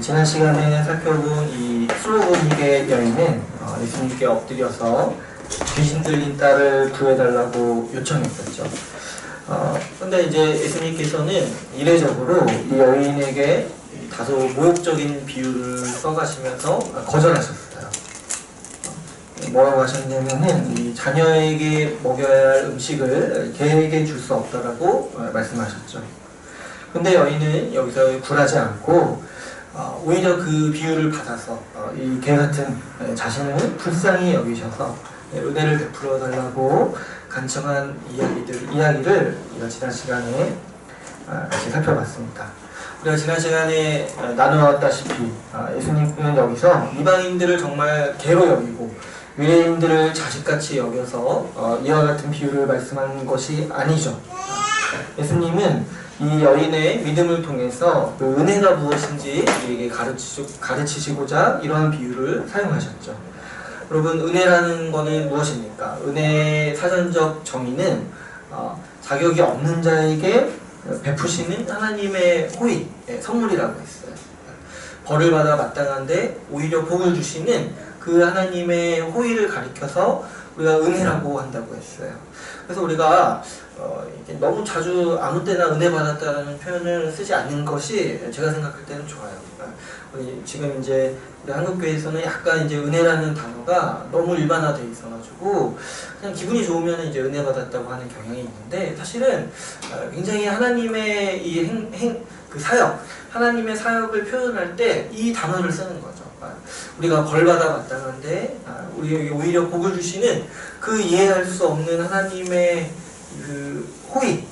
지난 시간에 살펴본 이 슬로보닉의 여인은 예수님께 엎드려서 귀신 들린 딸을 구해달라고 요청했었죠. 근데 이제 예수님께서는 이례적으로 이 여인에게 다소 모욕적인 비유를 써가시면서 거절하셨어요. 뭐라고 하셨냐면은 이 자녀에게 먹여야 할 음식을 개에게 줄 수 없다라고 말씀하셨죠. 근데 여인은 여기서 굴하지 않고 오히려 그 비유를 받아서 이 개 같은 자신을 불쌍히 여기셔서 은혜를 베풀어 달라고 간청한 이야기를 우리가 지난 시간에 같이 살펴봤습니다. 우리가 지난 시간에 나누었다시피 예수님은 여기서 이방인들을 정말 개로 여기고 유대인들을 자식같이 여겨서 이와 같은 비유를 말씀한 것이 아니죠. 예수님은 이 여인의 믿음을 통해서 그 은혜가 무엇인지 우리에게 가르치시고자 이러한 비유를 사용하셨죠. 여러분, 은혜라는 것은 무엇입니까? 은혜의 사전적 정의는 자격이 없는 자에게 베푸시는 하나님의 호의, 선물이라고 했어요. 벌을 받아 마땅한데 오히려 복을 주시는 그 하나님의 호의를 가리켜서 우리가 은혜라고 한다고 했어요. 그래서 우리가 너무 자주 아무 때나 은혜 받았다는 표현을 쓰지 않는 것이 제가 생각할 때는 좋아요. 지금 이제 우리 한국교회에서는 약간 이제 은혜라는 단어가 너무 일반화되어 있어가지고 그냥 기분이 좋으면 이제 은혜 받았다고 하는 경향이 있는데, 사실은 굉장히 하나님의 이 그 사역, 하나님의 사역을 표현할 때 이 단어를 쓰는 거죠. 우리가 벌받아 마땅한데 우리에게 오히려 복을 주시는 그 이해할 수 없는 하나님의 그 호의,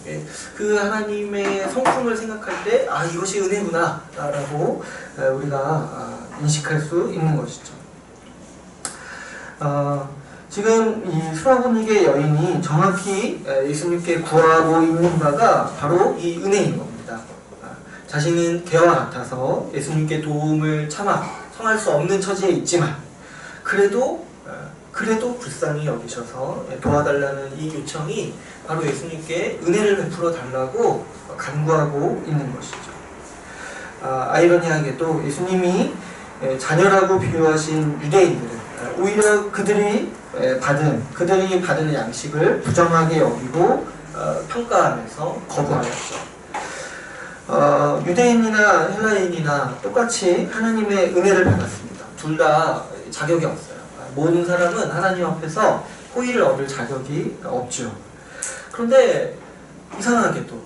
그 하나님의 성품을 생각할 때 이것이 은혜구나 라고 우리가 인식할 수 있는 것이죠. 지금 이 수라보닉의 여인이 정확히 예수님께 구하고 있는 바가 바로 이 은혜인 겁니다. 자신은 개와 같아서 예수님께 도움을 차마 청할 수 없는 처지에 있지만 그래도 불쌍히 여기셔서 도와달라는 이 요청이 바로 예수님께 은혜를 베풀어 달라고 간구하고 있는 것이죠. 아이러니하게도 예수님이 자녀라고 비유하신 유대인들은 오히려 그들이 받은 양식을 부정하게 여기고 평가하면서 거부하였죠. 유대인이나 헬라인이나 똑같이 하나님의 은혜를 받았습니다. 둘 다 자격이 없어요. 모든 사람은 하나님 앞에서 호의를 얻을 자격이 없죠. 그런데 이상하게도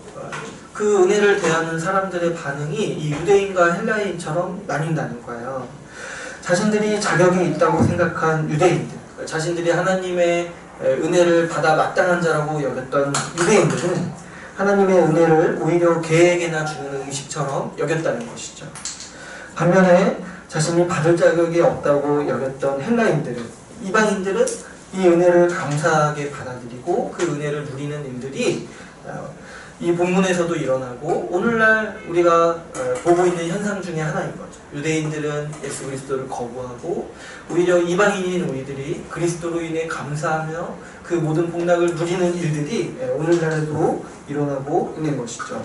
그 은혜를 대하는 사람들의 반응이 이 유대인과 헬라인처럼 나뉜다는 거예요. 자신들이 자격이 있다고 생각한 유대인들, 자신들이 하나님의 은혜를 받아 마땅한 자라고 여겼던 유대인들은 하나님의 은혜를 오히려 개에게나 주는 음식처럼 여겼다는 것이죠. 반면에 자신이 받을 자격이 없다고 여겼던 헬라인들은, 이방인들은 이 은혜를 감사하게 받아들이고 그 은혜를 누리는 일들이 이 본문에서도 일어나고 오늘날 우리가 보고 있는 현상 중에 하나인 거죠. 유대인들은 예수 그리스도를 거부하고 오히려 이방인인 우리들이 그리스도로 인해 감사하며 그 모든 복락을 누리는 일들이 오늘날에도 일어나고 있는 것이죠.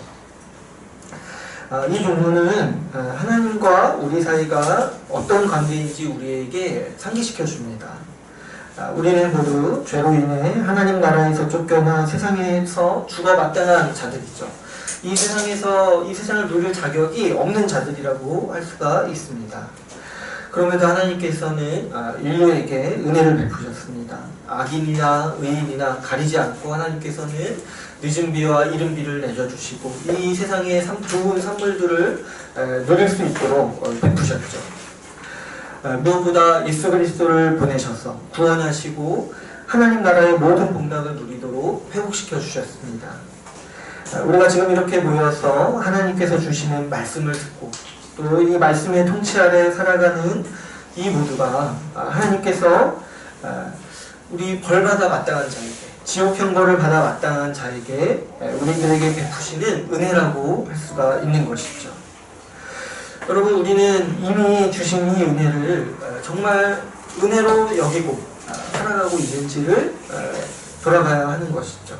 이 본문은 하나님과 우리 사이가 어떤 관계인지 우리에게 상기시켜 줍니다. 우리는 모두 죄로 인해 하나님 나라에서 쫓겨나 세상에서 죽어 마땅한 자들이죠. 이 세상을 누릴 자격이 없는 자들이라고 할 수가 있습니다. 그럼에도 하나님께서는 인류에게 은혜를 베푸셨습니다. 악인이나 의인이나 가리지 않고 하나님께서는 늦은 비와 이른 비를 내려주시고 이 세상의 좋은 선물들을 누릴 수 있도록 베푸셨죠. 무엇보다 예수 그리스도를 보내셔서 구원하시고 하나님 나라의 모든 복락을 누리도록 회복시켜 주셨습니다. 우리가 지금 이렇게 모여서 하나님께서 주시는 말씀을 듣고 또 이 말씀의 통치 아래 살아가는 이 모두가 하나님께서 우리 벌받아 마땅한 자에게, 지옥 형벌을 받아 마땅한 자에게 우리들에게 베푸시는 은혜라고 할 수가 있는 것이죠. 여러분, 우리는 이미 주신 이 은혜를 정말 은혜로 여기고 살아가고 있는지를 돌아가야 하는 것이죠.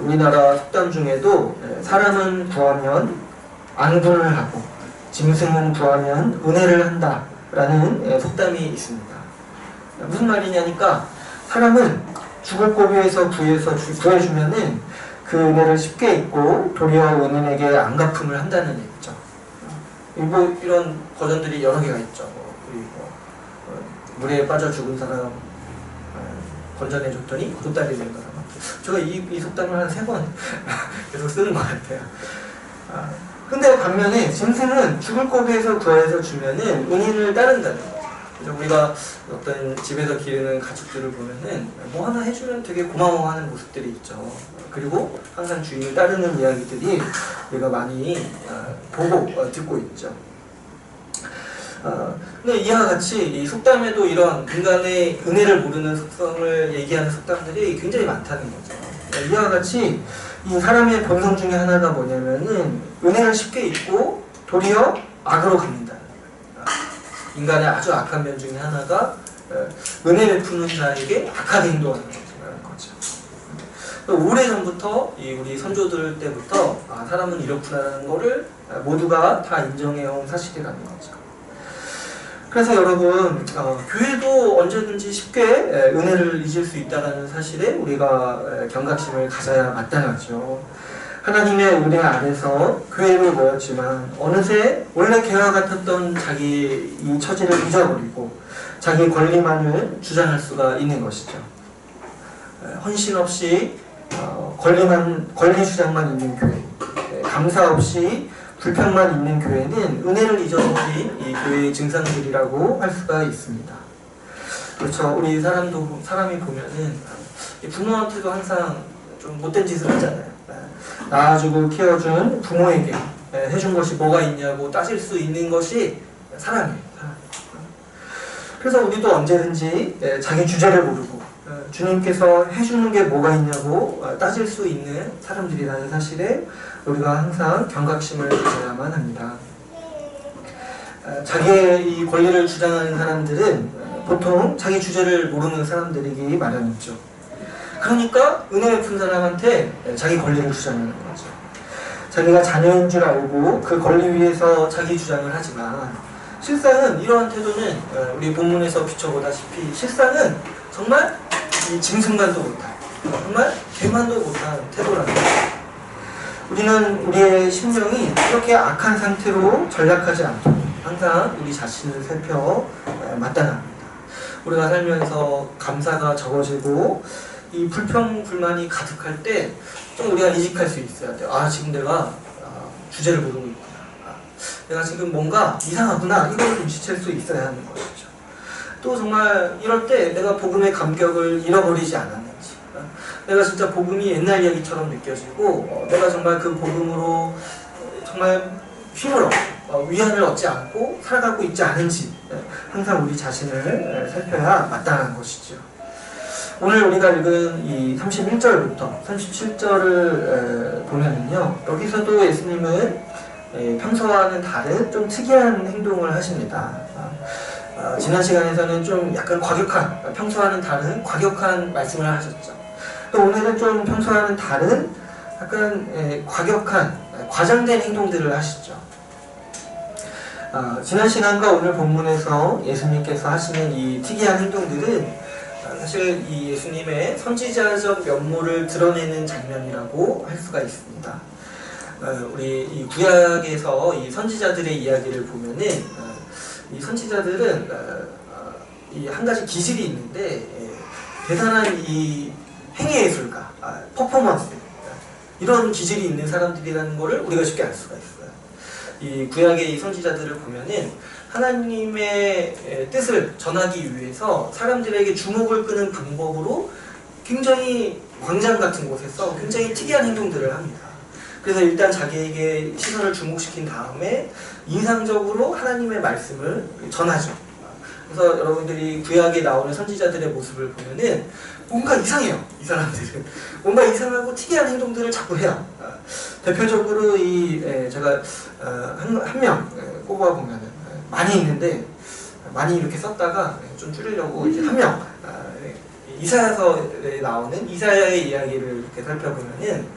우리나라 속담 중에도 사람은 구하면 안군을 하고 짐승은 구하면 은혜를 한다 라는 속담이 있습니다. 무슨 말이냐니까 사람은 죽을 고비에서 구해주면은 그 은혜를 쉽게 잊고 도리어 은인에게 안갚음을 한다는 얘기죠. 뭐 이런 버전들이 여러 개가 있죠. 물에 빠져 죽은 사람 건져내줬더니 구두다리 된 사람. 제가 이 속담을 한 3번 계속 쓰는 것 같아요. 근데 반면에 짐승은 죽을 고비에서 구해서 주면은 은인을 따른다는 거죠. 그래서 우리가 어떤 집에서 기르는 가축들을 보면은 뭐 하나 해주면 되게 고마워하는 모습들이 있죠. 그리고 항상 주인을 따르는 이야기들이 우리가 많이 보고 듣고 있죠. 근데 이와 같이 이 속담에도 이런 인간의 은혜를 모르는 속성을 얘기하는 속담들이 굉장히 많다는 거죠. 이와 같이 이 사람의 본성 중에 하나가 뭐냐면은 은혜를 쉽게 잊고 도리어 악으로 갚는다. 인간의 아주 악한 면 중에 하나가 은혜를 베푸는 자에게 악하게 행동하는 거죠. 오래전부터 우리 선조들 때부터 사람은 이렇구나라는 거를 모두가 다 인정해온 사실이라는 거죠. 그래서 여러분 교회도 언제든지 쉽게 은혜를 잊을 수 있다는 사실에 우리가 경각심을 가져야 마땅하죠. 하나님의 은혜 아래서 교회를 모였지만 어느새 원래 개와 같았던 자기 이 처지를 잊어버리고 자기 권리만을 주장할 수가 있는 것이죠. 헌신 없이 권리 주장만 있는 교회, 감사 없이 불평만 있는 교회는 은혜를 잊어버린 이 교회의 증상들이라고 할 수가 있습니다. 그렇죠. 우리 사람이 보면은 부모한테도 항상 좀 못된 짓을 하잖아요. 낳아주고 키워준 부모에게 해준 것이 뭐가 있냐고 따질 수 있는 것이 사랑이에요. 그래서 우리도 언제든지 자기 주제를 모르고 주님께서 해주는 게 뭐가 있냐고 따질 수 있는 사람들이라는 사실에 우리가 항상 경각심을 가져야만 합니다. 자기의 이 권리를 주장하는 사람들은 보통 자기 주제를 모르는 사람들이기 마련이죠. 그러니까 은혜 베푼 사람한테 자기 권리를 주장하는 거죠. 자기가 자녀인 줄 알고 그 권리 위해서 자기 주장을 하지만 실상은 이러한 태도는 우리 본문에서 비춰보다시피 실상은 정말 이 짐승만도 못한 정말 개만도 못한 태도라는 거죠. 우리는 우리의 심령이 이렇게 악한 상태로 전락하지 않도록 항상 우리 자신을 살펴 마땅합니다. 우리가 살면서 감사가 적어지고 이 불평, 불만이 가득할 때 좀 우리가 인식할 수 있어야 돼요. 지금 내가 주제를 모르고 있구나. 내가 지금 뭔가 이상하구나. 이걸 눈치챌 수 있어야 하는 것이죠. 또 정말 이럴 때 내가 복음의 감격을 잃어버리지 않았는지, 내가 진짜 복음이 옛날 이야기처럼 느껴지고 내가 정말 그 복음으로 정말 힘을 얻고 위안을 얻지 않고 살아가고 있지 않은지 항상 우리 자신을 살펴야 마땅한 것이죠. 오늘 우리가 읽은 이 31절부터 37절을 보면은요, 여기서도 예수님은 평소와는 다른 좀 특이한 행동을 하십니다. 지난 시간에서는 좀 약간 과격한, 평소와는 다른 과격한 말씀을 하셨죠. 또 오늘은 좀 평소와는 다른 약간 과격한, 과장된 행동들을 하시죠. 지난 시간과 오늘 본문에서 예수님께서 하시는 이 특이한 행동들은 사실 이 예수님의 선지자적 면모를 드러내는 장면이라고 할 수가 있습니다. 우리 이 구약에서 이 선지자들의 이야기를 보면은 이 선지자들은 이 한 가지 기질이 있는데 대단한 이 행위예술가, 퍼포먼스 이런 기질이 있는 사람들이라는 것을 우리가 쉽게 알 수가 있어요. 이 구약의 이 선지자들을 보면은 하나님의 뜻을 전하기 위해서 사람들에게 주목을 끄는 방법으로 굉장히 광장 같은 곳에서 굉장히 특이한 행동들을 합니다. 그래서 일단 자기에게 시선을 주목시킨 다음에 인상적으로 하나님의 말씀을 전하죠. 그래서 여러분들이 구약에 나오는 선지자들의 모습을 보면은 뭔가 이상해요. 이 사람들은 뭔가 이상하고 특이한 행동들을 자꾸 해요. 대표적으로 제가 한 명 꼽아 보면은 많이 있는데 많이 이렇게 썼다가 좀 줄이려고 이제 한 명 이사야서에 나오는 이사야의 이야기를 이렇게 살펴보면은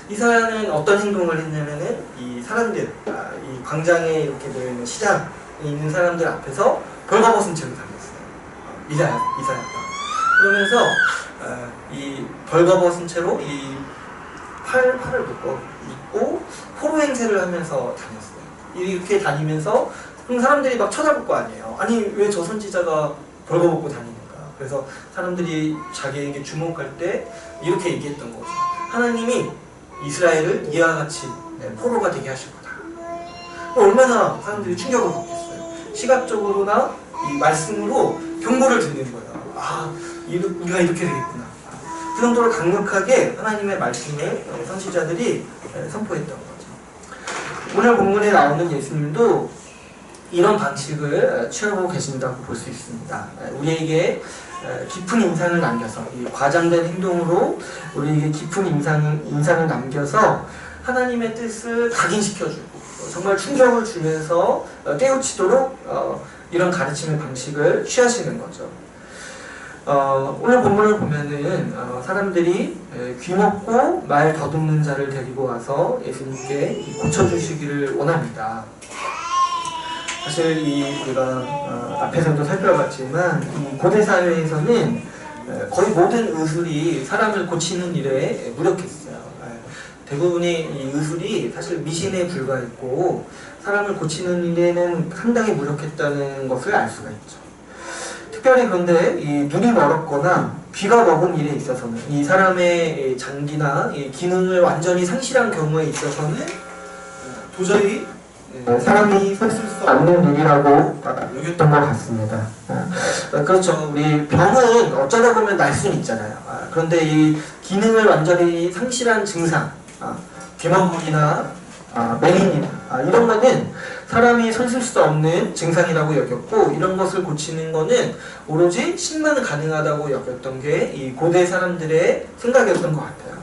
이사야는 어떤 행동을 했냐면은 이 사람들, 이 광장에 이렇게 모여있는 시장에 있는 사람들 앞에서 벌거벗은 채로 다녔어요. 이사야가. 그러면서 이 벌거벗은 채로 이 팔을 묶고 포로 행세를 하면서 다녔어요. 이렇게 다니면서 사람들이 막 쳐다볼 거 아니에요. 아니 왜 저 선지자가 벌거벗고 다니는가. 그래서 사람들이 자기에게 주목할 때 이렇게 얘기했던 거죠. 하나님이 이스라엘을 이와 같이 포로가 되게 하실 거다. 얼마나 사람들이 충격을 받겠어요. 시각적으로나 이 말씀으로 경고를 듣는 거예요. 우리가 이렇게 되겠구나. 그 정도로 강력하게 하나님의 말씀을 선지자들이 선포했던 거죠. 오늘 본문에 나오는 예수님도 이런 방식을 취하고 계신다고 볼 수 있습니다. 우리에게 깊은 인상을 남겨서, 이 과장된 행동으로 우리에게 깊은 인상을 남겨서 하나님의 뜻을 각인시켜주고 정말 충격을 주면서 깨우치도록 이런 가르침의 방식을 취하시는 거죠. 오늘 본문을 보면은 사람들이 귀먹고 말 더듬는 자를 데리고 와서 예수님께 고쳐주시기를 원합니다. 사실 우리가 앞에서도 살펴봤지만 이 고대 사회에서는 거의 모든 의술이 사람을 고치는 일에 무력했어요. 대부분의 이 의술이 사실 미신에 불과했고 사람을 고치는 일에는 상당히 무력했다는 것을 알 수가 있죠. 특별히 그런데 이 눈이 멀었거나 귀가 먹은 일에 있어서는 이 사람의 장기나 이 기능을 완전히 상실한 경우에 있어서는 도저히 사람이 설 수 없는 일이라고 여겼던 것 같습니다. 그렇죠. 우리 병은 어쩌다 보면 날 수는 있잖아요. 그런데 이 기능을 완전히 상실한 증상, 귀머물이나 맹인이나 이런 거는 사람이 설실 수 없는 증상이라고 여겼고 이런 것을 고치는 거는 오로지 신만 가능하다고 여겼던 게 이 고대 사람들의 생각이었던 것 같아요.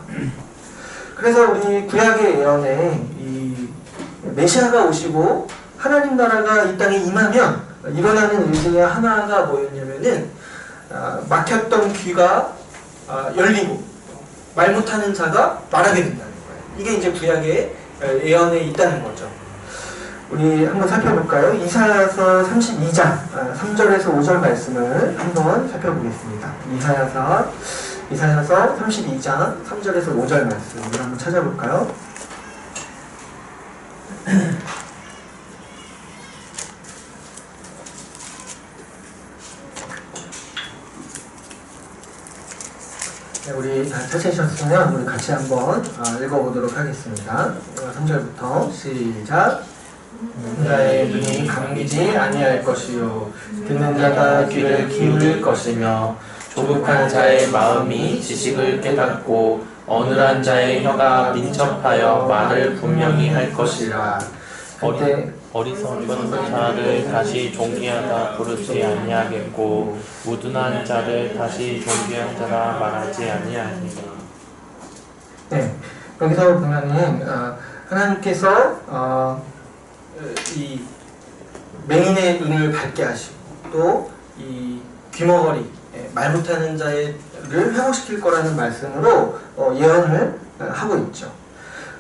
그래서 우리 구약의 예언에 이 메시아가 오시고 하나님 나라가 이 땅에 임하면 일어나는 일 중에 하나가 뭐였냐면은 막혔던 귀가 열리고 말 못하는 자가 말하게 된다는 거예요. 이게 이제 구약의 예언에 있다는 거죠. 우리 한번 살펴볼까요? 이사야서 32장 3절에서 5절 말씀을 한번 살펴보겠습니다. 이사야서 32장 3절에서 5절 말씀을 한번 찾아볼까요? 네, 우리 다 찾으셨으면 우리 같이 한번 읽어보도록 하겠습니다. 3절부터 시작. 자의 눈이 감기지 아니할 것이요 듣는 자가 귀를 기울일 것이며 조급한 자의 마음이 지식을 깨닫고 어눌한 자의 혀가 민첩하여 말을 분명히 할 것이라. 어리석은 자를 다시 존귀하다 부르지 아니하겠고 무둔한 자를 다시 존귀한 자라 말하지 아니하니라. 네, 여기서 보면은 하나님께서 이 맹인의 눈을 밝게 하시고 또 이 귀머거리 말 못하는 자를 회복시킬 거라는 말씀으로 예언을 하고 있죠.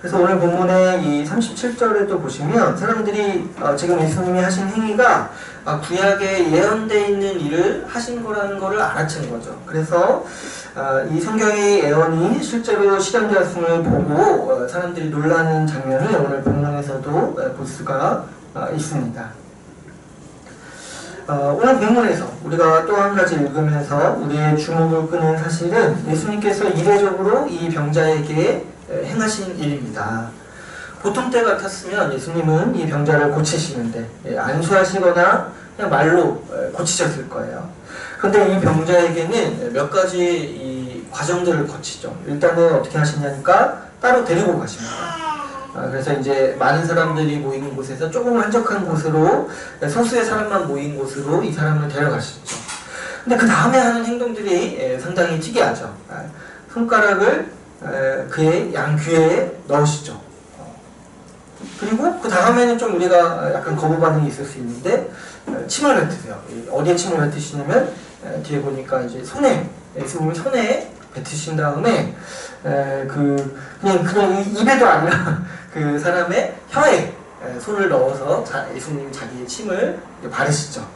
그래서 오늘 본문의 이 37절에도 보시면 사람들이 지금 예수님이 하신 행위가 구약에 예언되어 있는 일을 하신 거라는 것을 알아챈 거죠. 그래서 이 성경의 예언이 실제로 실현되었음을 보고 사람들이 놀라는 장면을 오늘 본문에서도 볼 수가 있습니다. 오늘 본문에서 우리가 또 한 가지 읽으면서 우리의 주목을 끄는 사실은 예수님께서 이례적으로 이 병자에게 행하신 일입니다. 보통 때 같았으면 예수님은 이 병자를 고치시는데 안수하시거나 그냥 말로 고치셨을 거예요. 그런데 이 병자에게는 몇 가지 이 과정들을 거치죠. 일단은 어떻게 하시냐니까 따로 데리고 가십니다. 그래서 이제 많은 사람들이 모인 곳에서 조금 한적한 곳으로 소수의 사람만 모인 곳으로 이 사람을 데려가시죠. 근데 그 다음에 하는 행동들이 상당히 특이하죠. 손가락을 그의 양귀에 넣으시죠. 그리고 그 다음에는 좀 우리가 약간 거부 반응이 있을 수 있는데 침을 뱉으세요. 어디에 침을 뱉으시냐면 뒤에 보니까 이제 손에 예수님이 손에 뱉으신 다음에 그냥 입에도 아니라 그 사람의 혀에 손을 넣어서 예수님이 자기의 침을 바르시죠.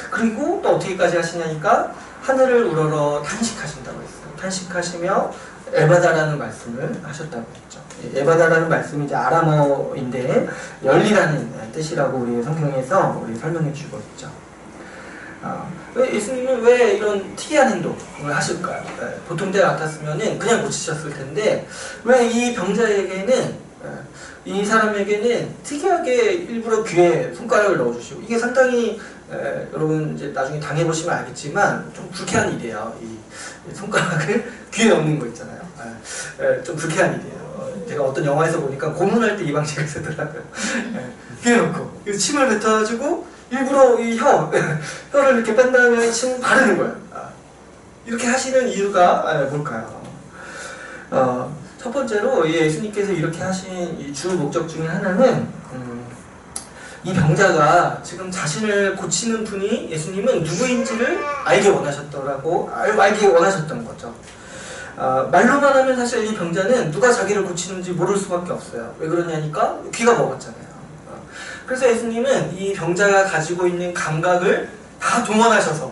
그리고 또 어떻게까지 하시냐니까 하늘을 우러러 탄식하신다고 했어요. 탄식하시며 에바다라는 말씀을 하셨다고 했죠. 에바다라는 말씀이 이제 아람어인데 열리라는 뜻이라고 우리 성경에서 우리 설명해 주고 있죠. 예수님은 왜 이런 특이한 행동을 하실까요? 보통 때 같았으면은 그냥 고치셨을 텐데 왜 이 병자에게는 이 사람에게는 특이하게 일부러 귀에 손가락을 넣어주시고 이게 상당히 여러분 이제 나중에 당해보시면 알겠지만 좀 불쾌한 일이에요. 이 손가락을 귀에 넣는 거 있잖아요. 좀 불쾌한 일이에요. 제가 어떤 영화에서 보니까 고문할 때 이 방식을 쓰더라고요. 귀에 넣고 침을 뱉어가지고 일부러 이 혀를 이렇게 뺀 다음에 침 바르는 거예요. 이렇게 하시는 이유가 뭘까요? 첫 번째로 예수님께서 이렇게 하신 이 주 목적 중에 하나는 이 병자가 지금 자신을 고치는 분이 예수님은 누구인지를 알게 원하셨던 거죠. 말로만 하면 사실 이 병자는 누가 자기를 고치는지 모를 수밖에 없어요. 왜 그러냐니까 귀가 먹었잖아요. 그래서 예수님은 이 병자가 가지고 있는 감각을 다 동원하셔서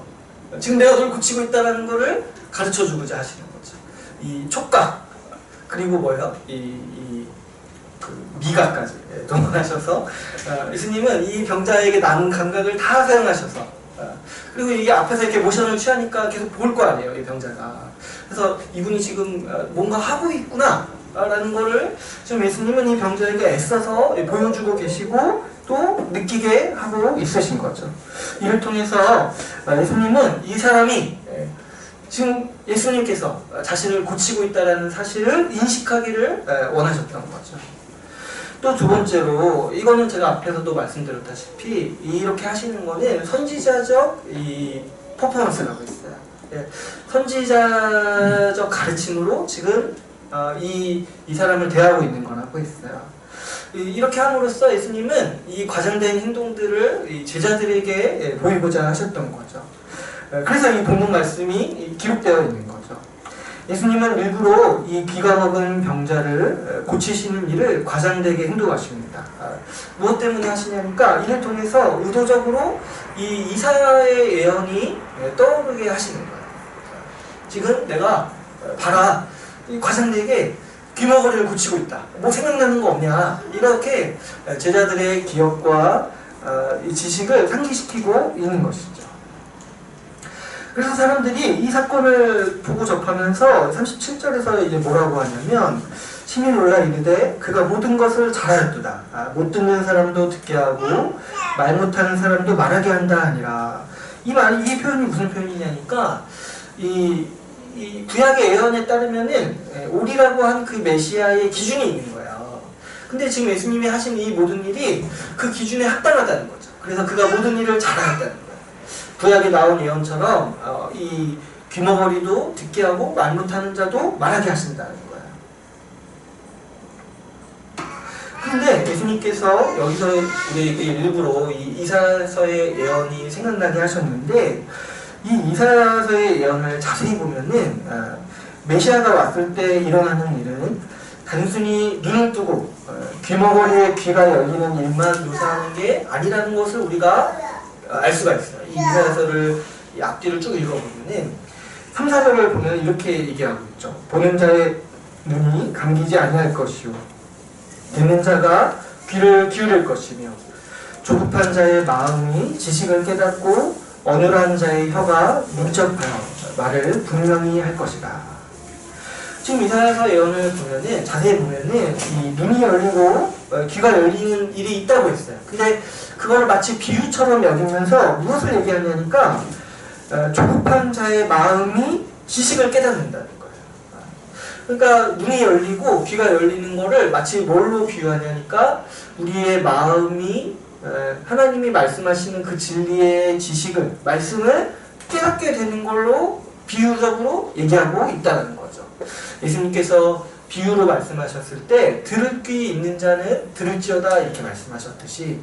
지금 내가 널 고치고 있다는 거를 가르쳐주고자 하시는 거죠. 이 촉각 그리고 뭐예요? 그 미각까지 동원하셔서 예수님은 이 병자에게 남은 감각을 다 사용하셔서 그리고 이게 앞에서 이렇게 모션을 취하니까 계속 볼 거 아니에요, 이 병자가. 그래서 이분이 지금 뭔가 하고 있구나 라는 거를 지금 예수님은 이 병자에게 애써서 보여주고 계시고 또 느끼게 하고 있으신 거죠. 이를 통해서 예수님은 이 사람이 지금 예수님께서 자신을 고치고 있다는 사실을 인식하기를 원하셨던 거죠. 또 두 번째로 이거는 제가 앞에서도 말씀드렸다시피 이렇게 하시는 거는 선지자적 이 퍼포먼스라고 했어요. 선지자적 가르침으로 지금 이 사람을 대하고 있는 거라고 했어요. 이렇게 함으로써 예수님은 이 과장된 행동들을 제자들에게 보이고자 하셨던 거죠. 그래서 이 본문 말씀이 기록되어 있는 거죠. 예수님은 일부러 이 귀가 먹은 병자를 고치시는 일을 과장되게 행동하십니다. 무엇 때문에 하시냐니까 이를 통해서 의도적으로 이 이사야의 예언이 떠오르게 하시는 거예요. 지금 내가 봐라, 이 과장되게 귀머거리를 고치고 있다. 뭐 생각나는 거 없냐? 이렇게 제자들의 기억과 이 지식을 상기시키고 있는 것이죠. 그래서 사람들이 이 사건을 보고 접하면서 37절에서 이제 뭐라고 하냐면 심히 놀라 이르되 그가 모든 것을 잘하였도다. 못 듣는 사람도 듣게 하고 말 못하는 사람도 말하게 한다 하니라. 이 표현이 무슨 표현이냐니까 이 구약의 예언에 따르면은 오리라고 한 그 메시아의 기준이 있는 거예요. 근데 지금 예수님이 하신 이 모든 일이 그 기준에 합당하다는 거죠. 그래서 그가 모든 일을 잘하였다는 거예요. 구약에 나온 예언처럼 이 귀머거리도 듣게 하고 말 못하는 자도 말하게 하신다는 거예요. 그런데 예수님께서 여기서 우리에게 일부러 이 이사야서의 예언이 생각나게 하셨는데 이 이사야서의 예언을 자세히 보면은 메시아가 왔을 때 일어나는 일은 단순히 눈을 뜨고 귀머거리에 귀가 열리는 일만 묘사하는 게 아니라는 것을 우리가 알 수가 있어요. 이 이사야서를 이 앞뒤를 쭉 읽어보면은 3, 4절을 보면 이렇게 얘기하고 있죠. 보는 자의 눈이 감기지 아니할 것이요 듣는 자가 귀를 기울일 것이며 조급한 자의 마음이 지식을 깨닫고 어눌한 자의 혀가 민첩하여 말을 분명히 할 것이다. 지금 이사야서 예언을 보면은 자세히 보면은 이 눈이 열리고 귀가 열리는 일이 있다고 했어요. 근데 그걸 마치 비유처럼 여기면서 무엇을 얘기하냐니까 조급한 자의 마음이 지식을 깨닫는다는 거예요. 그러니까 눈이 열리고 귀가 열리는 거를 마치 뭘로 비유하냐니까 우리의 마음이 하나님이 말씀하시는 그 진리의 지식을 말씀을 깨닫게 되는 걸로 비유적으로 얘기하고 있다는 거죠. 예수님께서 비유로 말씀하셨을 때 들을 귀 있는 자는 들을지어다 이렇게 말씀하셨듯이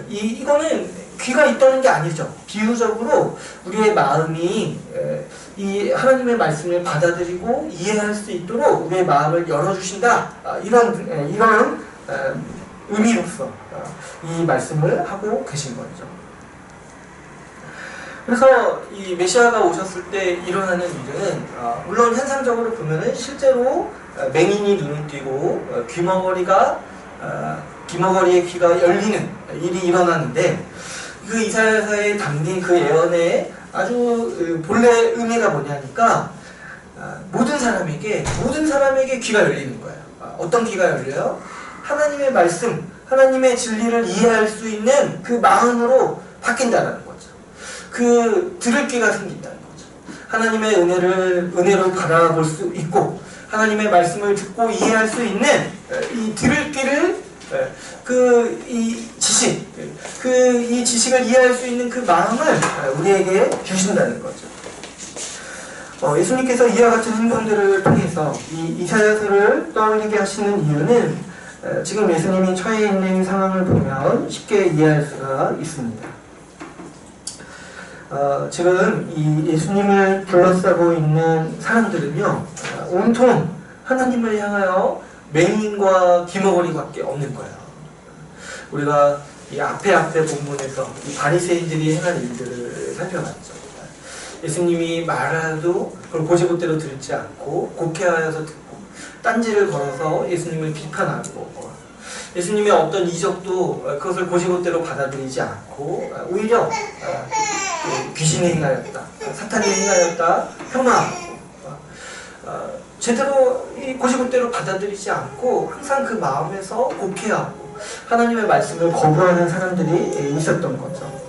이거는 귀가 있다는 게 아니죠. 비유적으로 우리의 마음이 이 하나님의 말씀을 받아들이고 이해할 수 있도록 우리의 마음을 열어주신다. 이런 의미로서 이 말씀을 하고 계신 거죠. 그래서 이 메시아가 오셨을 때 일어나는 일은 물론 현상적으로 보면은 실제로 맹인이 눈을 띄고 귀머거리의 귀가 열리는 일이 일어나는데 그 이사야서에 담긴 그 예언의 아주 본래 의미가 뭐냐니까 모든 사람에게 귀가 열리는 거예요. 어떤 귀가 열려요? 하나님의 말씀, 하나님의 진리를 이해할 수 있는 그 마음으로 바뀐다는 거죠. 그 들을 귀가 생긴다는 거죠. 하나님의 은혜로 바라볼 수 있고 하나님의 말씀을 듣고 이해할 수 있는 이 들을 귀를 이 지식을 이해할 수 있는 그 마음을 우리에게 주신다는 거죠. 예수님께서 이와 같은 행동들을 통해서 이 이사야서를 떠올리게 하시는 이유는 지금 예수님이 처해 있는 상황을 보면 쉽게 이해할 수가 있습니다. 지금 이 예수님을 둘러싸고 있는 사람들은요, 온통 하나님을 향하여 맹인과 귀머거리밖에 없는 거예요. 우리가 이 앞에 본문에서 이 바리새인들이 행한 일들을 살펴봤죠. 예수님이 말하도 그걸 고지고대로 듣지 않고 곡해하여서 듣고 딴지를 걸어서 예수님을 비판하고 예수님의 어떤 이적도 그것을 고지고대로 받아들이지 않고 오히려 귀신이 행하였다, 사탄이 행하였다 폄하하고 제대로 이 고지고대로 받아들이지 않고 항상 그 마음에서 곡해하고 하나님의 말씀을 거부하는 사람들이 있었던 거죠.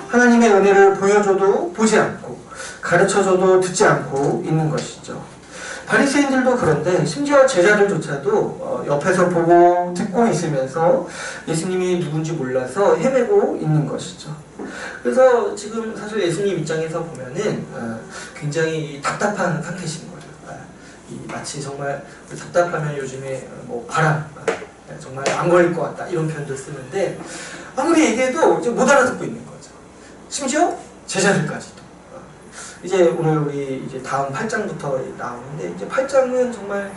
하나님의 은혜를 보여줘도 보지 않고 가르쳐줘도 듣지 않고 있는 것이죠. 바리새인들도 그런데 심지어 제자들조차도 옆에서 보고 듣고 있으면서 예수님이 누군지 몰라서 헤매고 있는 것이죠. 그래서 지금 사실 예수님 입장에서 보면은 굉장히 답답한 상태신 거예요. 마치 정말 답답하면 요즘에 뭐 바람 정말 안 걸릴 것 같다 이런 표현도 쓰는데 아무리 얘기해도 이제 못 알아듣고 있는 거죠. 심지어 제자들까지도. 이제 오늘 우리 이제 다음 8장부터 나오는데 이제 8장은 정말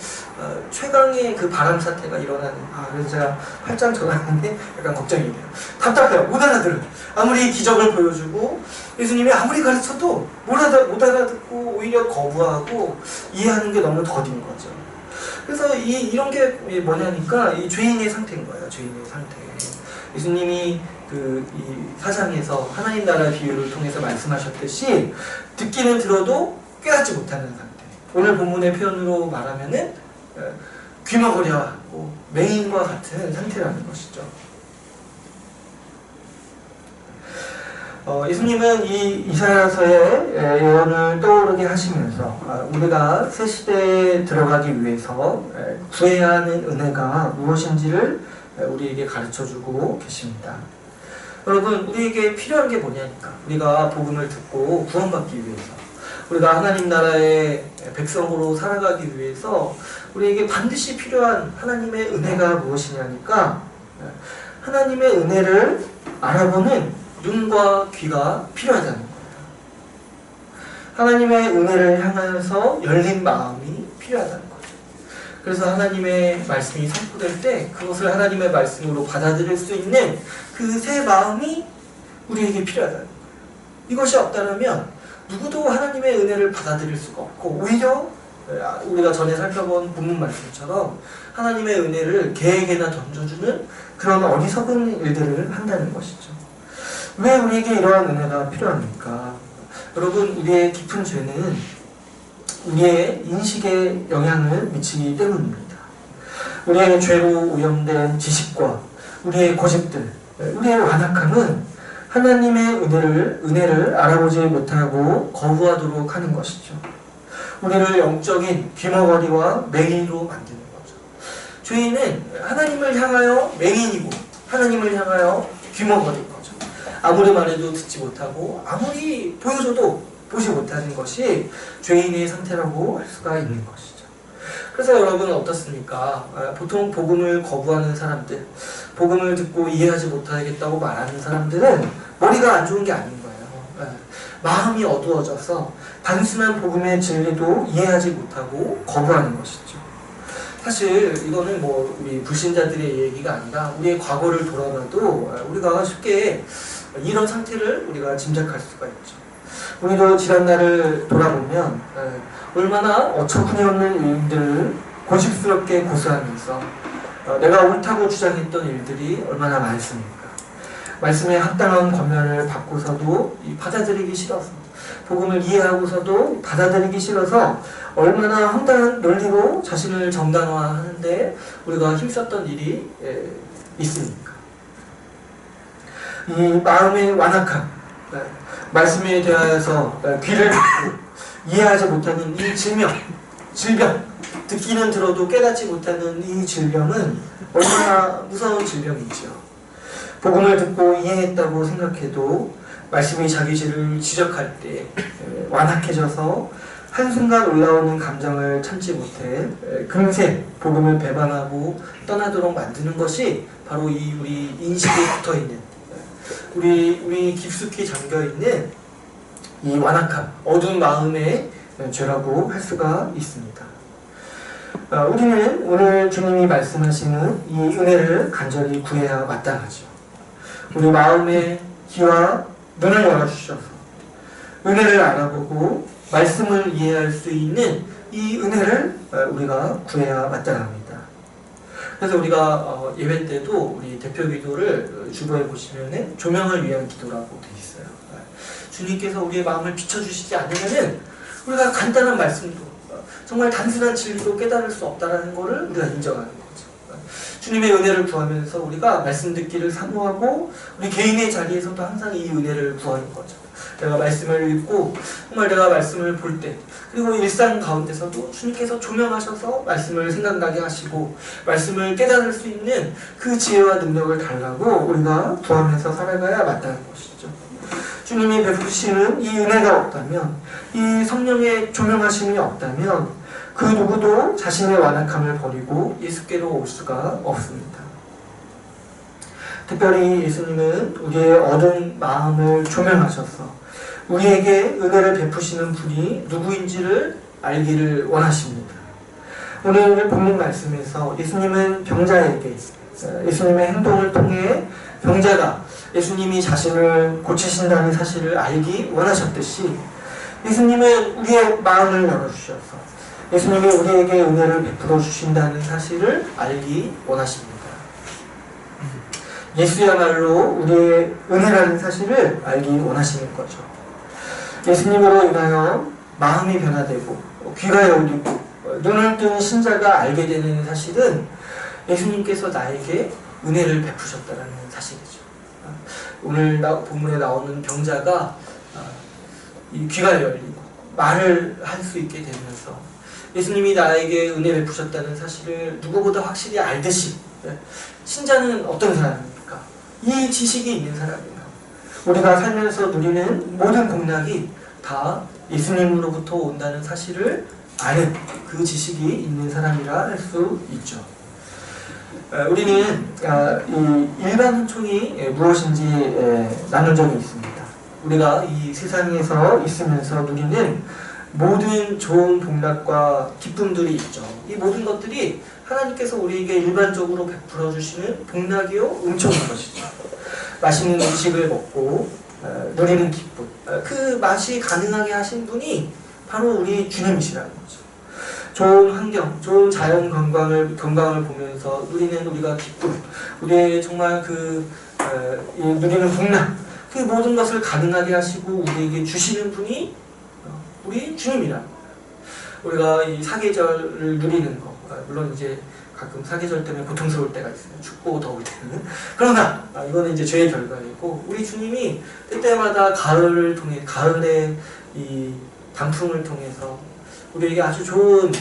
최강의 그 바람 사태가 일어나는. 그래서 제가 8장 전하는데 약간 걱정이 돼요. 답답해요. 못 알아들어요. 아무리 기적을 보여주고 예수님이 아무리 가르쳐도 못 알아듣고 오히려 거부하고 이해하는 게 너무 더딘 거죠. 그래서 이런 게 뭐냐니까 이 죄인의 상태인 거예요. 죄인의 상태. 예수님이 이 사장에서 하나님 나라 비유를 통해서 말씀하셨듯이 듣기는 들어도 깨닫지 못하는 상태. 오늘 본문의 표현으로 말하면은 귀머거려하고 맹인과 같은 상태라는 것이죠. 예수님은 이 이사야서의 예언을 떠오르게 하시면서 우리가 새 시대에 들어가기 위해서 구해야 하는 은혜가 무엇인지를 우리에게 가르쳐주고 계십니다. 여러분, 우리에게 필요한 게 뭐냐니까. 우리가 복음을 듣고 구원받기 위해서, 우리가 하나님 나라의 백성으로 살아가기 위해서 우리에게 반드시 필요한 하나님의 은혜가 무엇이냐니까, 하나님의 은혜를 알아보는 눈과 귀가 필요하다는 거예요. 하나님의 은혜를 향하여서 열린 마음이 필요하다는 거예요. 그래서 하나님의 말씀이 선포될 때 그것을 하나님의 말씀으로 받아들일 수 있는 그 새 마음이 우리에게 필요하다는 거예요. 이것이 없다면 누구도 하나님의 은혜를 받아들일 수가 없고 오히려 우리가 전에 살펴본 본문 말씀처럼 하나님의 은혜를 개에게나 던져주는 그런 어리석은 일들을 한다는 것이죠. 왜 우리에게 이러한 은혜가 필요합니까? 여러분, 우리의 깊은 죄는 우리의 인식에 영향을 미치기 때문입니다. 우리의 죄로 오염된 지식과 우리의 고집들, 우리의 완악함은 하나님의 은혜를 알아보지 못하고 거부하도록 하는 것이죠. 우리를 영적인 귀머거리와 맹인으로 만드는 거죠. 죄인은 하나님을 향하여 맹인이고 하나님을 향하여 귀머거리인 거죠. 아무리 말해도 듣지 못하고 아무리 보여줘도 보지 못하는 것이 죄인의 상태라고 할 수가 있는 것이죠. 그래서 여러분 어떻습니까? 보통 복음을 거부하는 사람들, 복음을 듣고 이해하지 못하겠다고 말하는 사람들은 머리가 안 좋은 게 아닌 거예요. 마음이 어두워져서 단순한 복음의 진리도 이해하지 못하고 거부하는 것이죠. 사실 이거는 뭐 우리 불신자들의 얘기가 아니라 우리의 과거를 돌아봐도 우리가 쉽게 이런 상태를 우리가 짐작할 수가 있죠. 우리도 지난날을 돌아보면 얼마나 어처구니없는 일들을 고집스럽게 고수하면서 내가 옳다고 주장했던 일들이 얼마나 많습니까? 말씀에 합당한 권면을 받고서도 받아들이기 싫어서, 복음을 이해하고서도 받아들이기 싫어서 얼마나 황당한 논리로 자신을 정당화하는데 우리가 힘썼던 일이 있습니까? 이 마음의 완악함, 말씀에 대하여서 귀를 닫고 이해하지 못하는 이 질병, 듣기는 들어도 깨닫지 못하는 이 질병은 얼마나 무서운 질병이죠. 복음을 듣고 이해했다고 생각해도 말씀이 자기 죄를 지적할 때 완악해져서 한순간 올라오는 감정을 참지 못해 금세 복음을 배반하고 떠나도록 만드는 것이 바로 우리 인식에 붙어있는, 우리 깊숙이 잠겨있는 이 완악함, 어두운 마음의 죄라고 할 수가 있습니다. 우리는 오늘 주님이 말씀하시는 이 은혜를 간절히 구해야 마땅하죠. 우리 마음의 귀와 눈을 열어주셔서 은혜를 알아보고 말씀을 이해할 수 있는 이 은혜를 우리가 구해야 마땅합니다. 그래서 우리가 예배 때도 우리 대표 기도를 주보에 보시면 조명을 위한 기도라고 되어 있어요. 주님께서 우리의 마음을 비춰주시지 않으면 우리가 간단한 말씀도 정말 단순한 진리도 깨달을 수 없다는 것을 우리가 인정하는 거죠. 주님의 은혜를 구하면서 우리가 말씀 듣기를 사모하고 우리 개인의 자리에서도 항상 이 은혜를 구하는 거죠. 내가 말씀을 읽고 정말 내가 말씀을 볼 때, 그리고 일상 가운데서도 주님께서 조명하셔서 말씀을 생각나게 하시고 말씀을 깨달을 수 있는 그 지혜와 능력을 달라고 우리가 구하면서 살아가야 마땅한 것이죠. 주님이 베푸시는 이 은혜가 없다면, 이 성령의 조명하심이 없다면 그 누구도 자신의 완악함을 버리고 예수께로 올 수가 없습니다. 특별히 예수님은 우리의 어두운 마음을 조명하셔서 우리에게 은혜를 베푸시는 분이 누구인지를 알기를 원하십니다. 오늘 본문 말씀에서 예수님은 병자에게, 예수님의 행동을 통해 병자가 예수님이 자신을 고치신다는 사실을 알기 원하셨듯이 예수님은 우리의 마음을 열어주셔서 예수님이 우리에게 은혜를 베풀어 주신다는 사실을 알기 원하십니다. 예수야말로 우리의 은혜라는 사실을 알기 원하시는 거죠. 예수님으로 인하여 마음이 변화되고 귀가 열리고 눈을 뜬 신자가 알게 되는 사실은 예수님께서 나에게 은혜를 베푸셨다는 사실이죠. 오늘 본문에 나오는 병자가 이 귀가 열리고 말을 할 수 있게 되면서 예수님이 나에게 은혜 베푸셨다는 사실을 누구보다 확실히 알듯이 신자는 어떤 사람입니까? 이 지식이 있는 사람이에요. 우리가 살면서 누리는 모든 공락이 다 예수님으로부터 온다는 사실을 아는 그 지식이 있는 사람이라 할 수 있죠. 우리는 이 일반 혼총이 무엇인지 나눈 적이 있습니다. 우리가 이 세상에서 있으면서 누리는 모든 좋은 복락과 기쁨들이 있죠. 이 모든 것들이 하나님께서 우리에게 일반적으로 베풀어 주시는 복락이요 은총인 것이죠. 맛있는 음식을 먹고 누리는 기쁨, 그 맛이 가능하게 하신 분이 바로 우리 주님이시라는 거죠. 좋은 환경, 좋은 자연 경관을 보면서 누리는 우리가 기쁨, 우리의 정말 누리는 복락, 그 모든 것을 가능하게 하시고 우리에게 주시는 분이 우리 주님이라는 거예요. 우리가 이 사계절을 누리는 거, 물론 이제 가끔 사계절 때문에 고통스러울 때가 있어요. 춥고 더울 때는. 그러나 이거는 이제 죄의 결과이고 우리 주님이 때때마다 가을을 통해 가을의 이 단풍을 통해서 우리에게 아주 좋은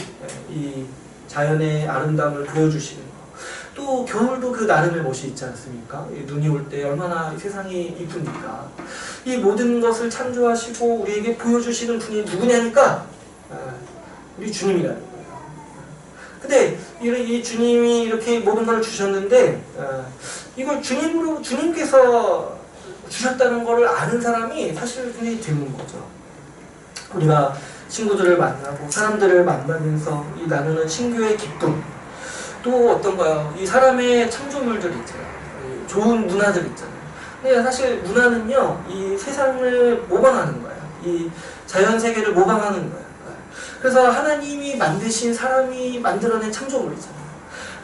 이 자연의 아름다움을 보여주시는 거. 또 겨울도 그 나름의 멋이 있지 않습니까? 눈이 올 때 얼마나 세상이 이쁩니까? 이 모든 것을 창조하시고 우리에게 보여주시는 분이 누구냐니까 우리 주님이라는 거예요. 근데 이 주님이 이렇게 모든 걸 주셨는데 이걸 주님께서 주셨다는 것을 아는 사람이 사실 굉장히 드문 거죠. 우리가 친구들을 만나고 사람들을 만나면서 이 나누는 친교의 기쁨, 또 어떤가요? 이 사람의 창조물들 있잖아요. 좋은 문화들 있잖아요. 근데 사실 문화는요, 이 세상을 모방하는 거예요. 이 자연 세계를 모방하는 거예요. 그래서 하나님이 만드신 사람이 만들어낸 창조물이잖아요.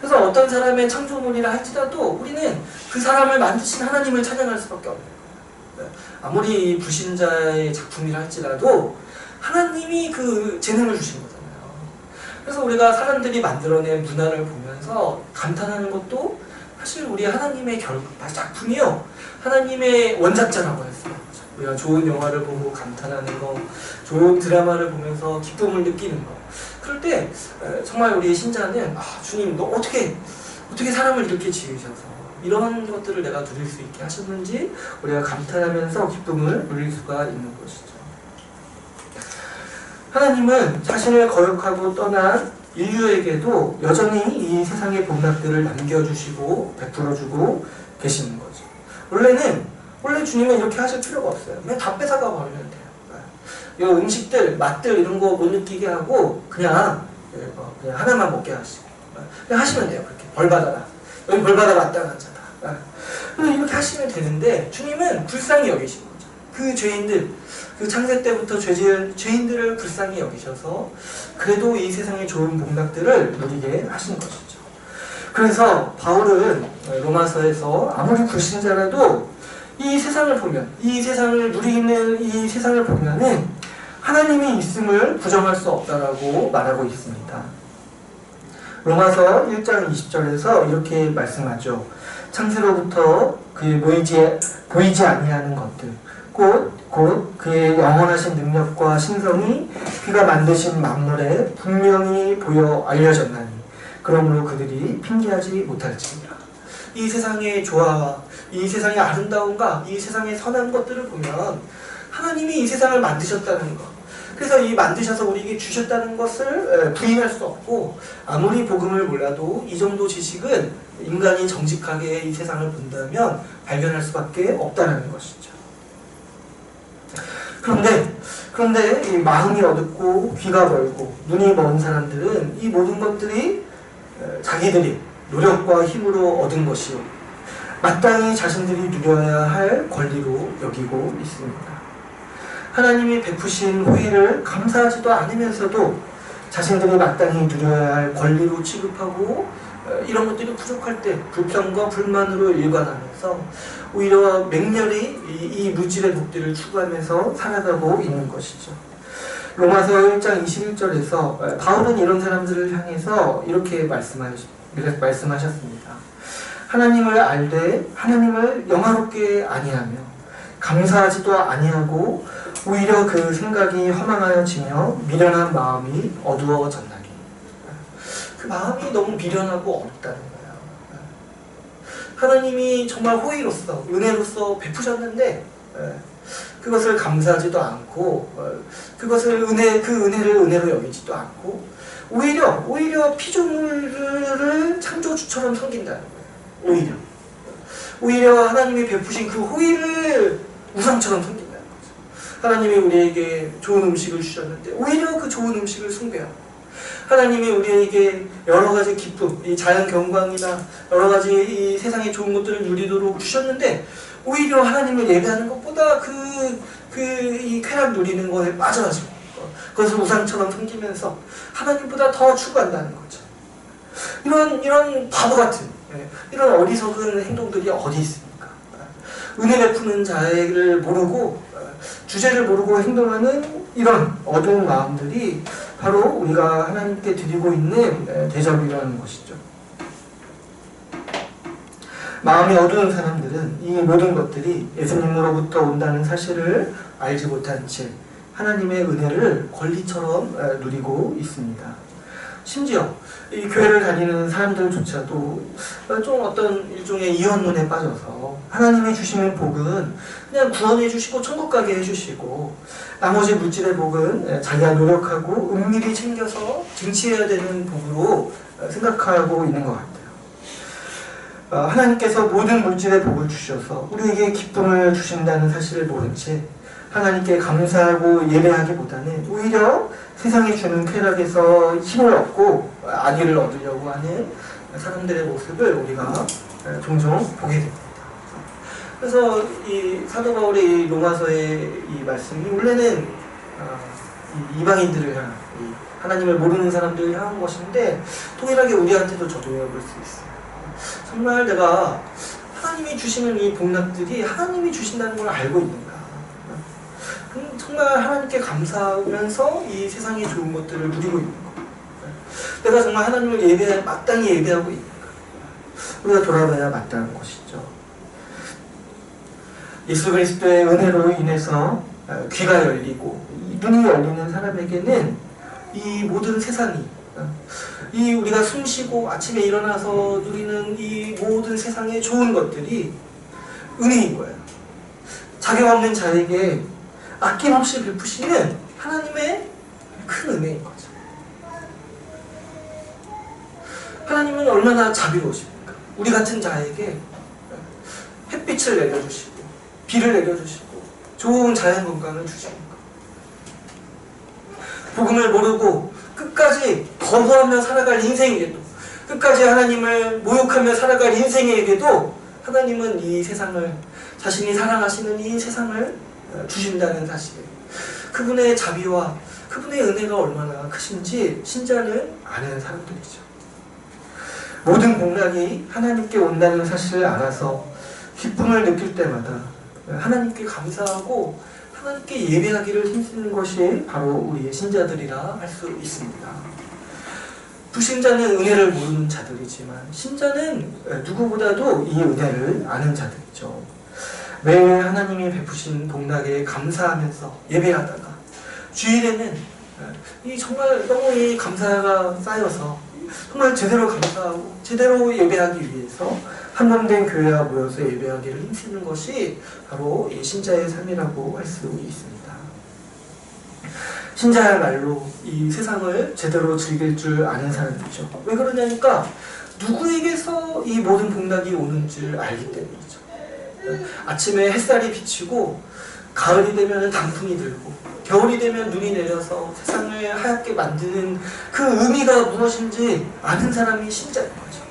그래서 어떤 사람의 창조물이라 할지라도 우리는 그 사람을 만드신 하나님을 찬양할 수밖에 없는 거예요. 아무리 불신자의 작품이라 할지라도 하나님이 그 재능을 주신 거잖아요. 그래서 우리가 사람들이 만들어낸 문화를 보면서 감탄하는 것도 사실 우리 하나님의 작품이요, 하나님의 원작자라고 했어요. 우리가 좋은 영화를 보고 감탄하는 거, 좋은 드라마를 보면서 기쁨을 느끼는 거, 그럴 때 정말 우리 신자는 주님 너 어떻게 사람을 이렇게 지으셔서 이런 것들을 내가 누릴 수 있게 하셨는지 우리가 감탄하면서 기쁨을 누릴 수가 있는 것이죠. 하나님은 자신을 거역하고 떠난 인류에게도 여전히 이 세상의 복락들을 남겨주시고 베풀어주고 계시는 거죠. 원래 주님은 이렇게 하실 필요가 없어요. 그냥 다 뺏어가 버리면 돼요. 이 음식들, 맛들 이런 거 못 느끼게 하고 그냥 하나만 먹게 하시고 그냥 하시면 돼요. 그렇게 벌 받아라. 여기 벌 받아 마땅한 자다. 이렇게 하시면 되는데 주님은 불쌍히 여기신 거죠. 그 죄인들, 그 창세 때부터 죄인들을 불쌍히 여기셔서 그래도 이 세상의 좋은 복락들을 누리게 하신 것이죠. 그래서 바울은 로마서에서 아무리 불신자라도 이 세상을 보면, 이 세상을 누리는 이 세상을 보면은 하나님이 있음을 부정할 수 없다라고 말하고 있습니다. 로마서 1장 20절에서 이렇게 말씀하죠. 창세로부터 그 보이지 아니하는 것들, 곧 그의 영원하신 능력과 신성이 그가 만드신 만물에 분명히 보여 알려졌나니 그러므로 그들이 핑계하지 못할지니라. 이 세상의 조화와 이 세상의 아름다움과 이 세상의 선한 것들을 보면 하나님이 이 세상을 만드셨다는 것, 그래서 이 만드셔서 우리에게 주셨다는 것을 부인할 수 없고, 아무리 복음을 몰라도 이 정도 지식은 인간이 정직하게 이 세상을 본다면 발견할 수밖에 없다는 것이죠. 그런데 이 마음이 어둡고 귀가 멀고 눈이 먼 사람들은 이 모든 것들이 자기들이 노력과 힘으로 얻은 것이요, 마땅히 자신들이 누려야 할 권리로 여기고 있습니다. 하나님이 베푸신 후일을 감사하지도 않으면서도 자신들이 마땅히 누려야 할 권리로 취급하고 이런 것들이 부족할 때 불평과 불만으로 일관하면서 오히려 맹렬히 이 물질의 복들을 추구하면서 살아가고 있는 것이죠. 로마서 1장 21절에서 바울은 이런 사람들을 향해서 이렇게 말씀하셨습니다. 하나님을 알되 하나님을 영화롭게 아니하며 감사하지도 아니하고 오히려 그 생각이 허망하여지며 미련한 마음이 어두워졌나니. 그 마음이 너무 미련하고 어둡다는 거예요. 하나님이 정말 호의로서 은혜로서 베푸셨는데 그것을 감사하지도 않고 그 은혜를 은혜로 여기지도 않고 오히려 피조물을 창조주처럼 섬긴다는 거예요. 오히려 하나님이 베푸신 그 호의를 우상처럼 섬긴다는 거죠. 하나님이 우리에게 좋은 음식을 주셨는데 오히려 그 좋은 음식을 숭배하고, 하나님이 우리에게 여러 가지 기쁨, 이 자연 경관이나 여러 가지 이 세상의 좋은 것들을 누리도록 주셨는데 오히려 하나님을 예배하는 것보다 이 쾌락 누리는 것에 빠져가지고 그것을 우상처럼 섬기면서 하나님보다 더 추구한다는 거죠. 이런 바보 같은, 이런 어리석은 행동들이 어디 있습니까? 은혜 베푸는 자를 모르고 주제를 모르고 행동하는 이런 어두운 마음들이 바로 우리가 하나님께 드리고 있는 대접이라는 것이죠. 마음이 어두운 사람들은 이 모든 것들이 예수님으로부터 온다는 사실을 알지 못한 채 하나님의 은혜를 권리처럼 누리고 있습니다. 심지어 이 교회를 다니는 사람들조차도 좀 어떤 일종의 이혼론에 빠져서 하나님이 주시는 복은 그냥 구원해 주시고 천국 가게 해주시고 나머지 물질의 복은 자기가 노력하고 은밀히 챙겨서 쟁취해야 되는 복으로 생각하고 있는 것 같아요. 하나님께서 모든 물질의 복을 주셔서 우리에게 기쁨을 주신다는 사실을 모른 채 하나님께 감사하고 예배하기보다는 오히려 세상이 주는 쾌락에서 힘을 얻고 안위를 얻으려고 하는 사람들의 모습을 우리가 종종 보게 됩니다. 그래서 이 사도 바울의 이 로마서의 이 말씀이 원래는 이방인들을 향한, 하나님을 모르는 사람들을 향한 것인데 동일하게 우리한테도 적용해 볼 수 있어요. 정말 내가 하나님이 주시는 이 복락들이 하나님이 주신다는 걸 알고 있는가? 정말 하나님께 감사하면서 이 세상의 좋은 것들을 누리고 있는가? 내가 정말 하나님을 마땅히 예배하고 있는가? 우리가 돌아봐야 마땅한 것이죠. 예수 그리스도의 은혜로 인해서 귀가 열리고 눈이 열리는 사람에게는 이 모든 세상이, 이 우리가 숨쉬고 아침에 일어나서 누리는 이 모든 세상의 좋은 것들이 은혜인 거예요. 자격 없는 자에게 아낌없이 베푸시는 하나님의 큰 은혜인 거죠. 하나님은 얼마나 자비로우십니까? 우리 같은 자에게 햇빛을 내려주시고 비를 내려주시고 좋은 자연 건강을 주십니까? 복음을 모르고 끝까지 거부하며 살아갈 인생에게도, 끝까지 하나님을 모욕하며 살아갈 인생에게도 하나님은 이 세상을, 자신이 사랑하시는 이 세상을 주신다는 사실, 그분의 자비와 그분의 은혜가 얼마나 크신지 신자는 아는 사람들이죠. 모든 복락이 하나님께 온다는 사실을 알아서 기쁨을 느낄 때마다 하나님께 감사하고 하나님께 예배하기를 힘쓰는 것이 바로 우리의 신자들이라 할 수 있습니다. 불신자는 은혜를 모르는 자들이지만 신자는 누구보다도 이 은혜를 아는 자들이죠. 매일 하나님이 베푸신 복락에 감사하면서 예배하다가 주일에는 이 정말 너무 이 감사가 쌓여서 정말 제대로 감사하고 제대로 예배하기 위해서 한몸된 교회와 모여서 예배하기를 힘쓰는 것이 바로 이 신자의 삶이라고 할 수 있습니다. 신자야말로 이 세상을 제대로 즐길 줄 아는 사람이죠. 왜 그러냐니까 누구에게서 이 모든 복락이 오는 줄 알기 때문이죠. 아침에 햇살이 비치고 가을이 되면 단풍이 들고 겨울이 되면 눈이 내려서 세상을 하얗게 만드는 그 의미가 무엇인지 아는 사람이 신자인 거죠.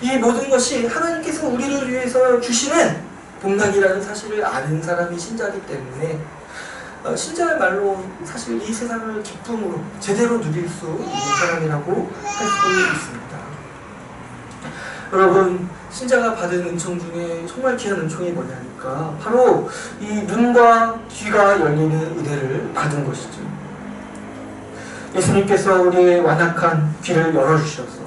이 모든 것이 하나님께서 우리를 위해서 주시는 복락이라는 사실을 아는 사람이 신자이기 때문에 신자야말로 사실 이 세상을 기쁨으로 제대로 누릴 수 있는 사람이라고 할 수 있습니다. 여러분, 신자가 받은 은총 중에 정말 귀한 은총이 뭐냐니까 바로 이 눈과 귀가 열리는 은혜를 받은 것이죠. 예수님께서 우리의 완악한 귀를 열어주셔서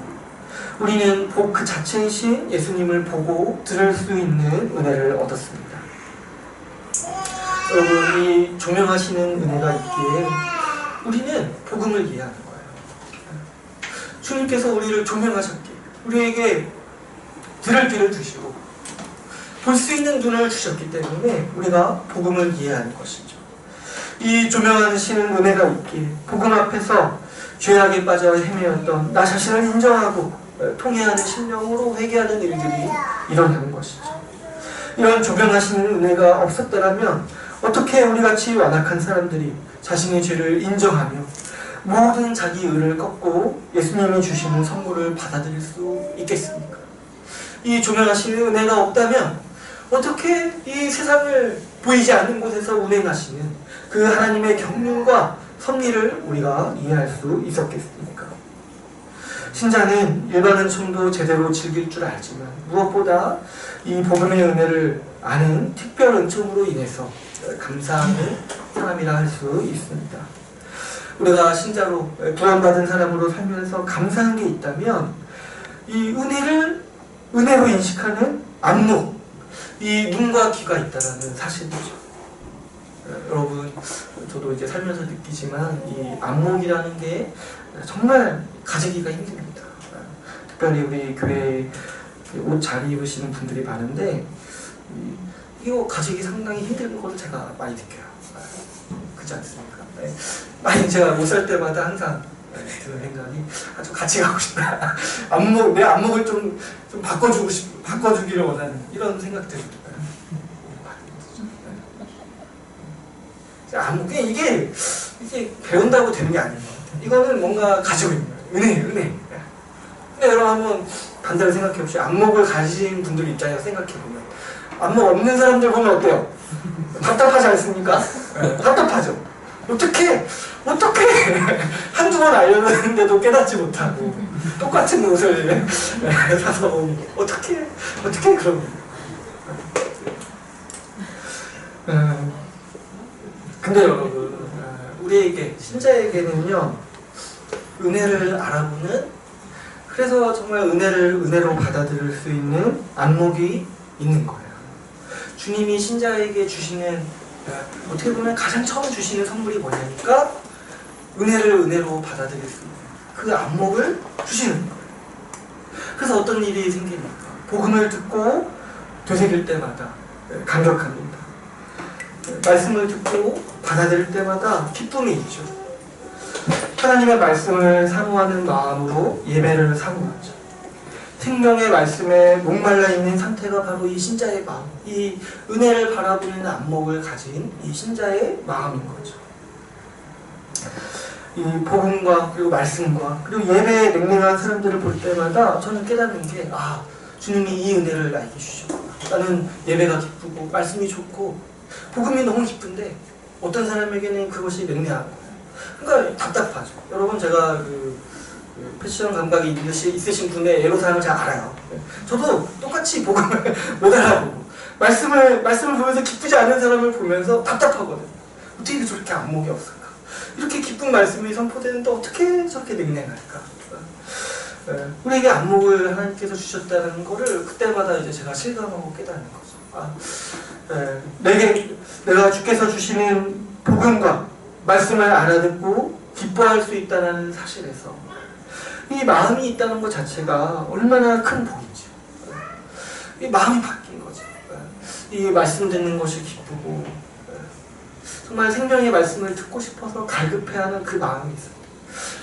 우리는 복 그 자체이신 예수님을 보고 들을 수 있는 은혜를 얻었습니다. 여러분, 이 조명하시는 은혜가 있기에 우리는 복음을 이해하는 거예요. 주님께서 우리를 조명하셨기에 우리에게 들을 귀를 주시고 볼 수 있는 눈을 주셨기 때문에 우리가 복음을 이해하는 것이죠. 이 조명하시는 은혜가 있기에 복음 앞에서 죄악에 빠져 헤매었던 나 자신을 인정하고 통회하는 심령으로 회개하는 일들이 일어나는 것이죠. 이런 조명하시는 은혜가 없었더라면 어떻게 우리같이 완악한 사람들이 자신의 죄를 인정하며 모든 자기 의를 꺾고 예수님이 주시는 선물을 받아들일 수 있겠습니까? 이 조명하시는 은혜가 없다면 어떻게 이 세상을 보이지 않는 곳에서 운행하시는 그 하나님의 경륜과 섭리를 우리가 이해할 수 있었겠습니까? 신자는 일반 은총도 제대로 즐길 줄 알지만 무엇보다 이 복음의 은혜를 아는 특별 은총으로 인해서 감사하는 사람이라 할 수 있습니다. 우리가 신자로 구원받은 사람으로 살면서 감사한 게 있다면 이 은혜로 인식하는 안목, 이 눈과 귀가 있다는 사실이죠. 여러분, 저도 이제 살면서 느끼지만 이 안목이라는 게 정말 가지기가 힘듭니다. 특별히 우리 교회에 옷 잘 입으시는 분들이 많은데 이거 가지기 상당히 힘든 걸 제가 많이 느껴요. 그렇지 않습니까? 많이 제가 옷 살 때마다 항상 드는 생각이 아주 같이 가고 싶다. 내 안목을 좀 바꿔주고 바꿔주기를 원하는 이런 생각들. 이게 배운다고 되는 게 아닌 것 같아요. 이거는 뭔가 가지고 있는 거예요. 은혜. 근데 여러분 한번 반대로 생각해 봅시다. 안목을 가진 분들 입장에서 생각해 보면 안목 없는 사람들 보면 어때요? 답답하지 않습니까? 답답하죠. 어떻게 한두 번 알려줬는데도 깨닫지 못하고 똑같은 옷을 사서 어떻게 그런 근데 여러분 우리에게 신자에게는요 은혜를 알아보는 그래서 정말 은혜로 받아들일 수 있는 안목이 있는 거예요. 주님이 신자에게 주시는 어떻게 보면 가장 처음 주시는 선물이 뭐냐니까 은혜로 받아들일 수 있는 그 안목을 주시는 거예요. 그래서 어떤 일이 생깁니까? 복음을 듣고 되새길 때마다 감격합니다. 말씀을 듣고 받아들일 때마다 기쁨이 있죠. 하나님의 말씀을 사모하는 마음으로 예배를 사모하죠. 생명의 말씀에 목말라 있는 상태가 바로 이 신자의 마음, 이 은혜를 바라보는 안목을 가진 이 신자의 마음인 거죠. 이 복음과 그리고 말씀과 그리고 예배에 냉랭한 사람들을 볼 때마다 저는 깨닫는 게 주님이 이 은혜를 나에게 주셨구나. 나는 예배가 기쁘고 말씀이 좋고 복음이 너무 기쁜데 어떤 사람에게는 그것이 냉랭한 거예요. 그러니까 답답하죠. 여러분 제가 패션 감각이 있으신 분의 애로사항을 잘 알아요. 저도 똑같이 복음을 못 알아보고 말씀을 보면서 기쁘지 않은 사람을 보면서 답답하거든요. 어떻게 저렇게 안목이 없을까? 이렇게 기쁜 말씀이 선포되는데 어떻게 저렇게 냉랭할까? 우리에게 안목을 하나님께서 주셨다는 거를 그때마다 이제 제가 실감하고 깨닫는 거죠. 내가 주께서 주시는 복음과 말씀을 알아듣고 기뻐할 수 있다는 사실에서 이 마음이 있다는 것 자체가 얼마나 큰 복이죠. 이 마음이 바뀐 거죠. 이 말씀 듣는 것이 기쁘고 정말 생명의 말씀을 듣고 싶어서 갈급해하는 그 마음이 있어요.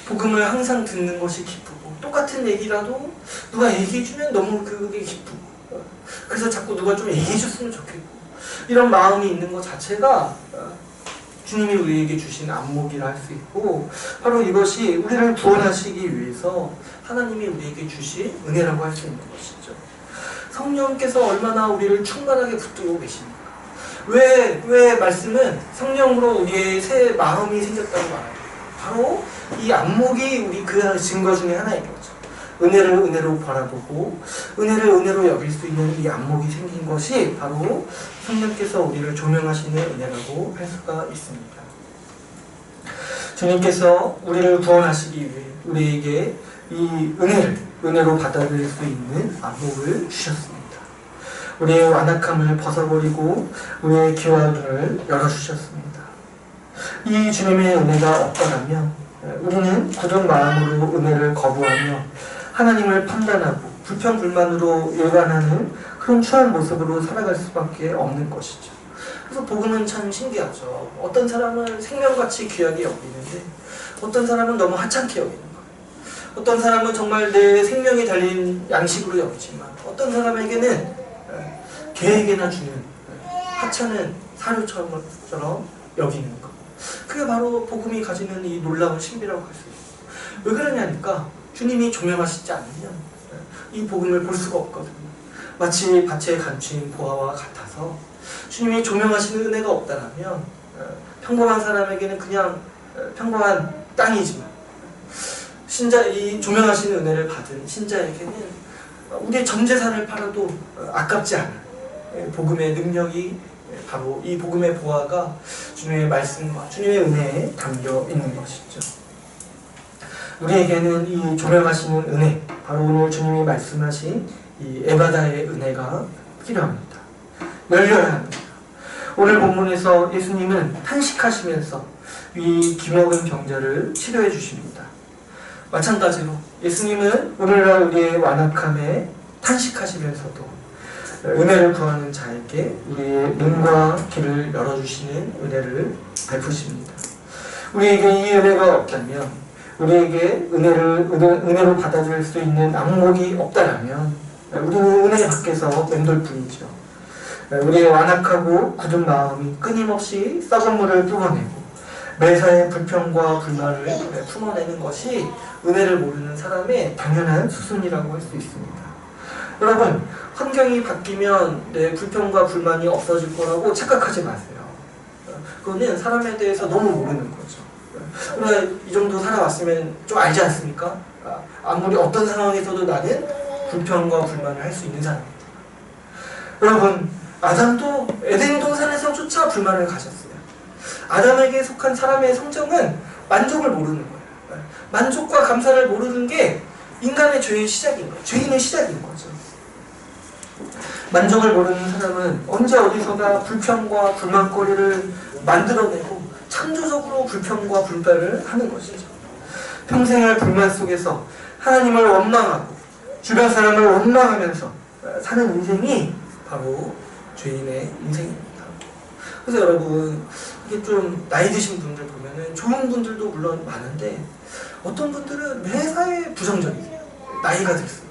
복음을 항상 듣는 것이 기쁘고 똑같은 얘기라도 누가 얘기해주면 너무 그게 기쁘고 그래서 자꾸 누가 좀 얘기해줬으면 좋겠고 이런 마음이 있는 것 자체가 주님이 우리에게 주신 안목이라 할 수 있고 바로 이것이 우리를 구원하시기 위해서 하나님이 우리에게 주신 은혜라고 할 수 있는 것이죠. 성령께서 얼마나 우리를 충만하게 붙들고 계십니까? 왜 말씀은 성령으로 우리의 새 마음이 생겼다고 말해요? 바로 이 안목이 우리 그 증거 중에 하나인 거죠. 은혜로 바라보고 은혜로 여길 수 있는 이 안목이 생긴 것이 바로 성령께서 우리를 조명하시는 은혜라고 할 수가 있습니다. 주님께서 우리를 구원하시기 위해 우리에게 이 은혜로 받아들일 수 있는 안목을 주셨습니다. 우리의 완악함을 벗어버리고 우리의 귀와 눈을 열어주셨습니다. 이 주님의 은혜가 없더라면 우리는 굳은 마음으로 은혜를 거부하며 하나님을 판단하고 불평불만으로 일관하는 그런 추한 모습으로 살아갈 수밖에 없는 것이죠. 그래서 복음은 참 신기하죠. 어떤 사람은 생명같이 귀하게 여기는데 어떤 사람은 너무 하찮게 여기는 거예요. 어떤 사람은 정말 내 생명이 달린 양식으로 여기지만 어떤 사람에게는 개에게나 주는 하찮은 사료처럼 여기는 것. 그게 바로 복음이 가지는 이 놀라운 신비라고 할 수 있어요. 왜 그러냐니까 주님이 조명하시지 않으면 이 복음을 볼 수가 없거든요. 마치 밭에 감춘 보화와 같아서 주님이 조명하시는 은혜가 없다면 평범한 사람에게는 그냥 평범한 땅이지만 이 조명하시는 은혜를 받은 신자에게는 우리의 전 재산을 팔아도 아깝지 않은 복음의 능력이 바로 이 복음의 보화가 주님의 말씀과 주님의 은혜에 담겨 있는 것이죠. 우리에게는 이 조명하시는 은혜, 바로 오늘 주님이 말씀하신 이 에바다의 은혜가 필요합니다. 열려야 합니다. 오늘 본문에서 예수님은 탄식하시면서 이 기먹은 병자를 치료해 주십니다. 마찬가지로 예수님은 오늘날 우리의 완악함에 탄식하시면서도 은혜를 구하는 자에게 우리의 눈과 귀를 열어주시는 은혜를 베푸십니다. 우리에게 이 은혜가 없다면 우리에게 은혜로 받아들일 수 있는 안목이 없다면 우리는 은혜 밖에서 맴돌 뿐이죠. 우리의 완악하고 굳은 마음이 끊임없이 썩은 물을 뿜어내고 매사에 불평과 불만을 품어내는 것이 은혜를 모르는 사람의 당연한 수순이라고 할 수 있습니다. 여러분, 환경이 바뀌면 내 불평과 불만이 없어질 거라고 착각하지 마세요. 그거는 사람에 대해서 너무 모르는 거죠. 우리가 이 정도 살아왔으면 좀 알지 않습니까? 아무리 어떤 상황에서도 나는 불평과 불만을 할 수 있는 사람입니다. 여러분, 아담도 에덴 동산에서조차 불만을 가졌어요. 아담에게 속한 사람의 성정은 만족을 모르는 거예요. 만족과 감사를 모르는 게 인간의 죄의 시작인 거예요. 죄인의 시작인 거죠. 만족을 모르는 사람은 언제 어디서나 불평과 불만거리를 만들어내고 창조적으로 불평과 불만을 하는 것이죠. 평생을 불만 속에서 하나님을 원망하고 주변 사람을 원망하면서 사는 인생이 바로 죄인의 인생입니다. 그래서 여러분, 이게 좀 나이 드신 분들 보면은 좋은 분들도 물론 많은데 어떤 분들은 매사에 부정적이세요. 나이가 들수록.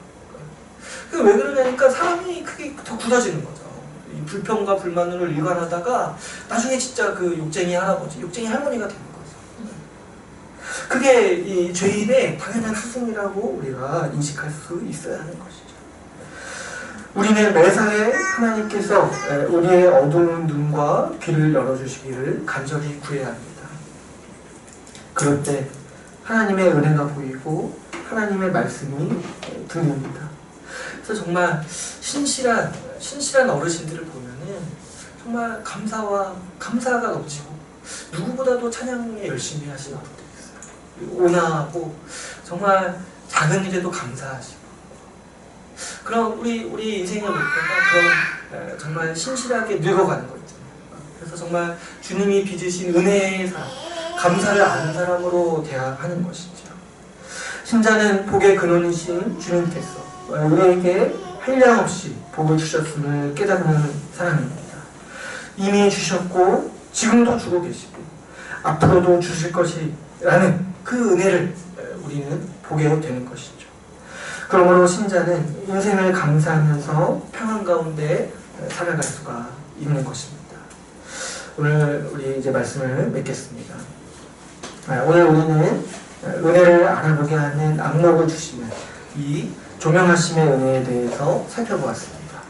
왜 그러냐니까 사람이 크게 더 굳어지는 거죠. 이 불평과 불만으로 일관하다가 나중에 진짜 그 욕쟁이 할아버지, 욕쟁이 할머니가 되는 거죠. 그게 이 죄인의 당연한 수순이라고 우리가 인식할 수 있어야 하는 것이죠. 우리는 매사에 하나님께서 우리의 어두운 눈과 귀를 열어주시기를 간절히 구해야 합니다. 그럴 때 하나님의 은혜가 보이고 하나님의 말씀이 들립니다. 그래서 정말 신실한 어르신들을 보면은 정말 감사가 넘치고 누구보다도 찬양에 열심히 하시는 분들이 있어요. 온화하고 정말 작은 일에도 감사하시고. 그럼 우리 인생의 목표가 그런 정말 신실하게 늙어가는 거 있잖아요. 그래서 정말 주님이 빚으신 은혜의 사람, 감사를 아는 사람으로 대하는 것이죠. 신자는 복의 근원이신 주님께서 우리에게 한량없이 복을 주셨음을 깨닫는 사람입니다. 이미 주셨고 지금도 주고 계시고 앞으로도 주실 것이라는 그 은혜를 우리는 보게 되는 것이죠. 그러므로 신자는 인생을 감사하면서 평안 가운데 살아갈 수가 있는 것입니다. 오늘 우리 이제 말씀을 맺겠습니다. 오늘 우리는 은혜를 알아보게 하는 안목을 주시는 이 조명하심의 은혜에 대해서 살펴보았습니다.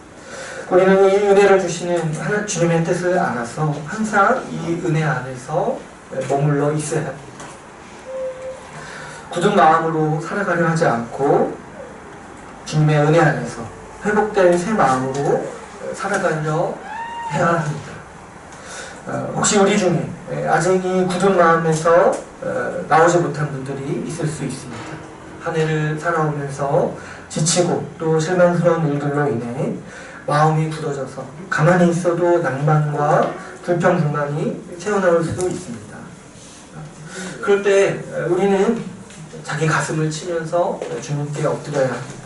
우리는 이 은혜를 주시는 주님의 뜻을 알아서 항상 이 은혜 안에서 머물러 있어야 합니다. 굳은 마음으로 살아가려 하지 않고 주님의 은혜 안에서 회복된 새 마음으로 살아가려 해야 합니다. 혹시 우리 중에 아직 이 굳은 마음에서 나오지 못한 분들이 있을 수 있습니다. 한 해를 살아오면서 지치고 또 실망스러운 일들로 인해 마음이 굳어져서 가만히 있어도 낭만과 불평, 불만이 새어나올 수도 있습니다. 그럴 때 우리는 자기 가슴을 치면서 주님께 엎드려야 합니다.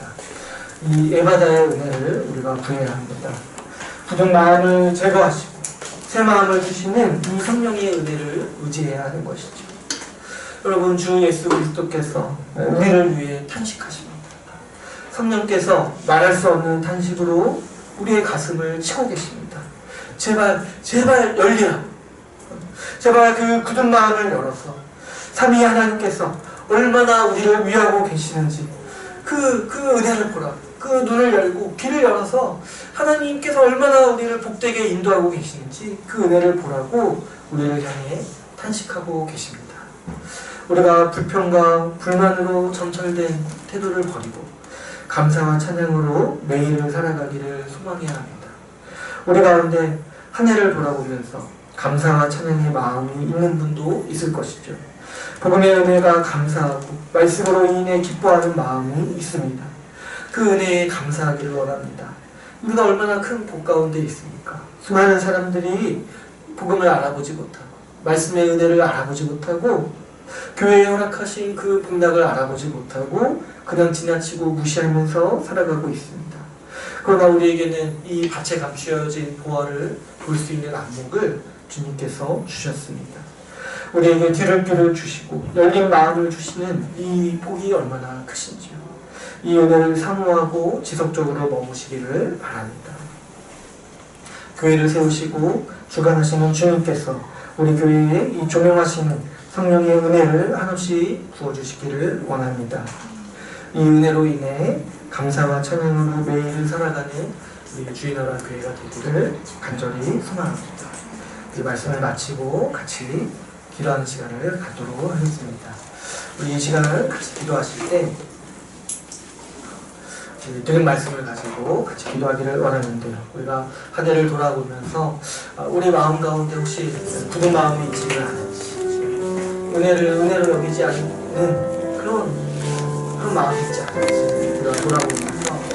이 에바다의 은혜를 우리가 구해야 합니다. 굳은 마음을 제거하시고 새 마음을 주시는 이 성령의 은혜를 의지해야 하는 것이죠. 여러분, 주 예수 그리스도께서 우리를 위해 탄식하십니다. 성령께서 말할 수 없는 탄식으로 우리의 가슴을 치고 계십니다. 제발 열리라. 제발 그 굳은 마음을 열어서 삼위 하나님께서 얼마나 우리를 위하고 계시는지 그 은혜를 보라. 그 눈을 열고 귀를 열어서 하나님께서 얼마나 우리를 복되게 인도하고 계시는지 그 은혜를 보라고 우리를 향해 탄식하고 계십니다. 우리가 불평과 불만으로 점철된 태도를 버리고 감사와 찬양으로 매일을 살아가기를 소망해야 합니다. 우리 가운데 한 해를 돌아보면서 감사와 찬양의 마음이 있는 분도 있을 것이죠. 복음의 은혜가 감사하고 말씀으로 인해 기뻐하는 마음이 있습니다. 그 은혜에 감사하기를 원합니다. 우리가 얼마나 큰 복 가운데 있습니까? 수많은 사람들이 복음을 알아보지 못하고 말씀의 은혜를 알아보지 못하고 교회에 허락하신 그 복락을 알아보지 못하고 그냥 지나치고 무시하면서 살아가고 있습니다. 그러나 우리에게는 이 밭에 감추어진 보화를 볼 수 있는 안목을 주님께서 주셨습니다. 우리에게 들을 귀를 주시고 열린 마음을 주시는 이 복이 얼마나 크신지요. 이 은혜를 사모하고 지속적으로 머무시기를 바랍니다. 교회를 세우시고 주관하시는 주님께서 우리 교회에 이 조명하시는 성령의 은혜를 한없이 부어주시기를 원합니다. 이 은혜로 인해 감사와 찬양으로 매일을 살아가는 우리 주인어라 교회가 되기를 간절히 소망합니다. 이 말씀을 마치고 같이 기도하는 시간을 갖도록 하겠습니다. 우리 이 시간을 같이 기도하실 때 들은 말씀을 가지고 같이 기도하기를 원하는데요. 우리가 한 해를 돌아보면서 우리 마음 가운데 혹시 굳은 마음이 있지는 않은지, 은혜로 여기지 않는 그런 마음이 있지 않은지 우리가 돌아보면서